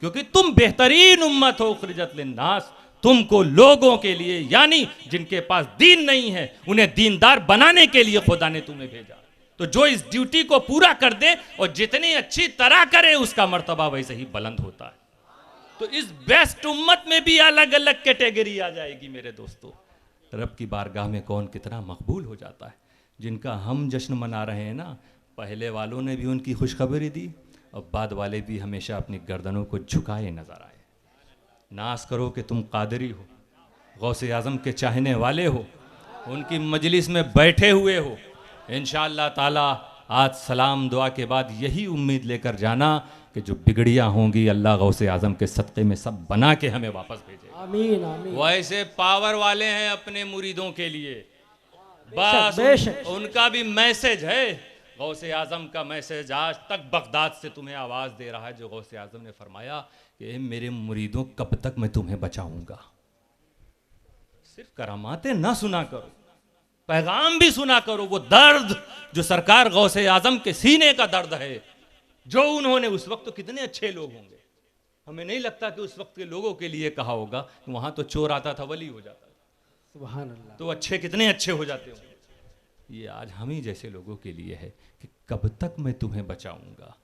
क्योंकि तुम बेहतरीन उम्मत हो उखरिजत लिन्नास, तुमको लोगों के लिए यानी जिनके पास दीन नहीं है उन्हें दीनदार बनाने के लिए खुदा ने तुम्हें भेजा। तो जो इस ड्यूटी को पूरा कर दे और जितनी अच्छी तरह करे उसका मर्तबा वैसे ही बुलंद होता है। तो इस बेस्ट उम्मत में भी अलग अलग कैटेगरी आ जाएगी मेरे दोस्तों। रब की बारगाह में कौन कितना मकबूल हो जाता है। जिनका हम जश्न मना रहे हैं ना, पहले वालों ने भी उनकी खुशखबरी दी और बाद वाले भी हमेशा अपनी गर्दनों को झुकाए नजर आए। नाज करो कि तुम कादरी हो, गौसे आज़म के चाहने वाले हो, उनकी मजलिस में बैठे हुए हो। इंशाअल्लाह ताला आज सलाम दुआ के बाद यही उम्मीद लेकर जाना कि जो बिगड़ियाँ होंगी अल्लाह गौसे आज़म के सदक़े में सब बना के हमें वापस भेजे। आमीन आमीन। वो ऐसे पावर वाले हैं अपने मुरीदों के लिए, बस उनका भी मैसेज है। गौसे आज़म का मैसेज आज तक बगदाद से तुम्हें आवाज़ दे रहा है, जो गौसे आज़म ने फरमाया कि मेरे मुरीदों कब तक मैं तुम्हें बचाऊंगा। सिर्फ करामातें ना सुना करो, पैगाम भी सुना करो। वो दर्द जो सरकार गौसे आज़म के सीने का दर्द है, जो उन्होंने उस वक्त तो कितने अच्छे लोग होंगे। हमें नहीं लगता कि उस वक्त के लोगों के लिए कहा होगा कि वहां तो चोर आता था वली हो जाता था, सुभान अल्लाह, तो अच्छे कितने अच्छे हो जाते होंगे। ये आज हम ही जैसे लोगों के लिए है कि कब तक मैं तुम्हें बचाऊंगा,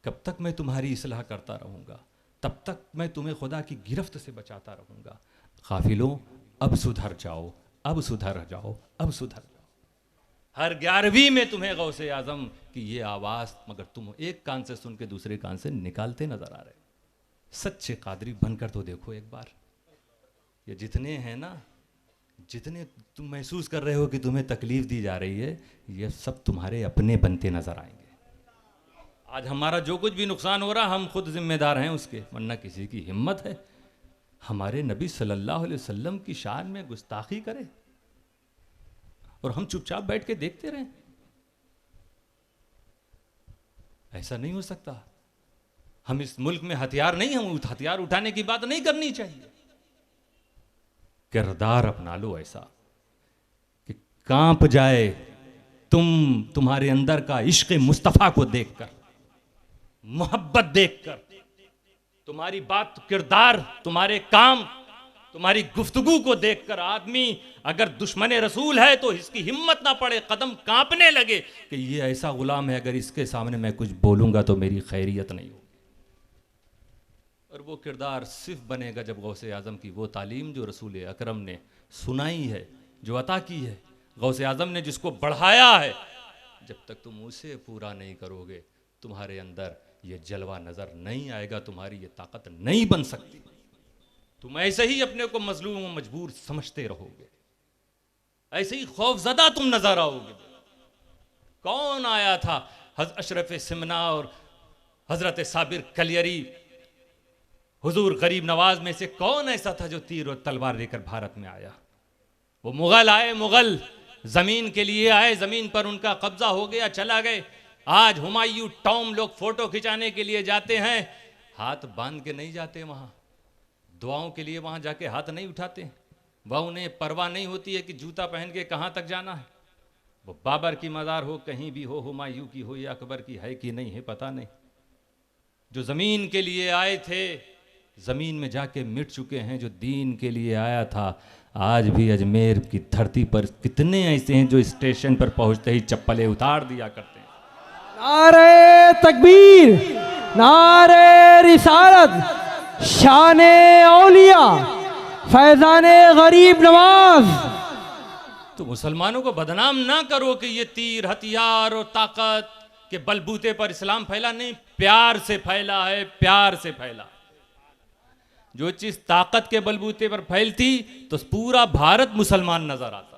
कब तक मैं तुम्हारी इसलाह करता रहूंगा, तब तक मैं तुम्हें खुदा की गिरफ्त से बचाता रहूंगा। काफिलों अब सुधर जाओ, अब सुधर जाओ, अब सुधर जाओ। हर 11वीं में तुम्हें गौसे आज़म की ये आवाज़ मगर तुम एक कान से सुन के दूसरे कान से निकालते नजर आ रहे। सच्चे कादरी बनकर तो देखो एक बार। ये जितने हैं ना, जितने तुम महसूस कर रहे हो कि तुम्हें तकलीफ दी जा रही है, ये सब तुम्हारे अपने बनते नजर आएंगे। आज हमारा जो कुछ भी नुकसान हो रहा हम खुद जिम्मेदार हैं उसके, वरना किसी की हिम्मत है हमारे नबी सल्लल्लाहु अलैहि वसल्लम की शान में गुस्ताखी करे और हम चुपचाप बैठ के देखते रहें। ऐसा नहीं हो सकता। हम इस मुल्क में हथियार नहीं, हम हथियार उठाने की बात नहीं करनी चाहिए। किरदार अपना लो ऐसा कि कांप जाए तुम्हारे अंदर का इश्क मुस्तफ़ा को देखकर, मोहब्बत देखकर। तुम्हारी बात, किरदार, तुम्हारे काम, तुम्हारी गुफ्तगू को देखकर आदमी अगर दुश्मन रसूल है तो इसकी हिम्मत ना पड़े, कदम कांपने लगे कि ये ऐसा गुलाम है, अगर इसके सामने मैं कुछ बोलूंगा तो मेरी खैरियत नहीं होगी। और वो किरदार सिर्फ बनेगा जब गौसे आज़म की वो तालीम जो रसूल अकरम ने सुनाई है, जो अता की है, गौसे आज़म ने जिसको बढ़ाया है, जब तक तुम उसे पूरा नहीं करोगे तुम्हारे अंदर ये जलवा नज़र नहीं आएगा, तुम्हारी ये ताकत नहीं बन सकती। तुम ऐसे ही अपने को मजलूम और मजबूर समझते रहोगे, ऐसे ही खौफजदा तुम नजर आओगे। कौन आया था अशरफ सिमना और हजरत साबिर कलियरी, हुजूर गरीब नवाज में से कौन ऐसा था जो तीर और तलवार लेकर भारत में आया? वो मुगल आए, मुगल जमीन के लिए आए, जमीन पर उनका कब्जा हो गया, चला गए। आज हुमायूं टॉम लोग फोटो खिंचाने के लिए जाते हैं, हाथ बांध के नहीं जाते, वहां दुआओं के लिए वहां जाके हाथ नहीं उठाते। वह उन्हें परवाह नहीं होती है कि जूता पहन के कहां तक जाना है। वो बाबर की मज़ार हो, कहीं भी हो, हुमायूं की हो या अकबर की है कि नहीं है पता नहीं। जो जमीन के लिए आए थे जमीन में जाके मिट चुके हैं। जो दीन के लिए आया था, आज भी अजमेर की धरती पर कितने ऐसे हैं जो स्टेशन पर पहुंचते ही चप्पलें उतार दिया करते हैं। नारे तकबीर, नारे रिसालत, शाने औलिया, फैजाने गरीब नवाज। तो मुसलमानों को बदनाम ना करो कि ये तीर हथियार और ताकत के बलबूते पर इस्लाम फैला, नहीं, प्यार से फैला है, प्यार से फैला। जो चीज ताकत के बलबूते पर फैलती तो पूरा भारत मुसलमान नजर आता।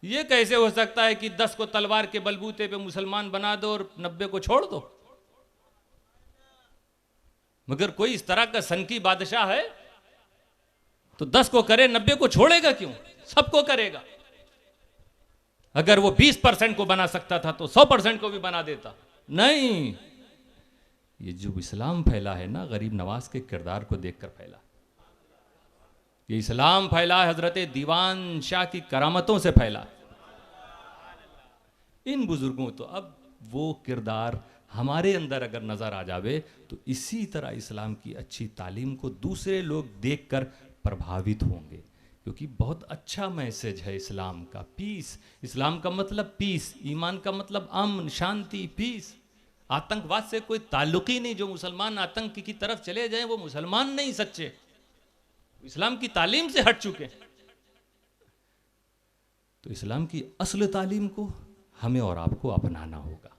ये कैसे हो सकता है कि 10 को तलवार के बलबूते पे मुसलमान बना दो और 90 को छोड़ दो? मगर कोई इस तरह का सनकी बादशाह है तो 10 को करे, 90 को छोड़ेगा क्यों? सबको करेगा। अगर वो 20% को बना सकता था तो 100% को भी बना देता। नहीं, ये जो इस्लाम फैला है ना, गरीब नवाज के किरदार को देखकर फैला। ये इस्लाम फैला है हजरत दीवान शाह की करामतों से फैला। इन बुजुर्गों तो अब वो किरदार हमारे अंदर अगर नज़र आ जावे तो इसी तरह इस्लाम की अच्छी तालीम को दूसरे लोग देखकर प्रभावित होंगे, क्योंकि बहुत अच्छा मैसेज है इस्लाम का। पीस, इस्लाम का मतलब पीस, ईमान का मतलब अमन, शांति, पीस। आतंकवाद से कोई ताल्लुक ही नहीं। जो मुसलमान आतंक की तरफ चले जाएं वो मुसलमान नहीं सच्चे, इस्लाम की तालीम से हट चुके। तो इस्लाम की असल तालीम को हमें और आपको अपनाना होगा।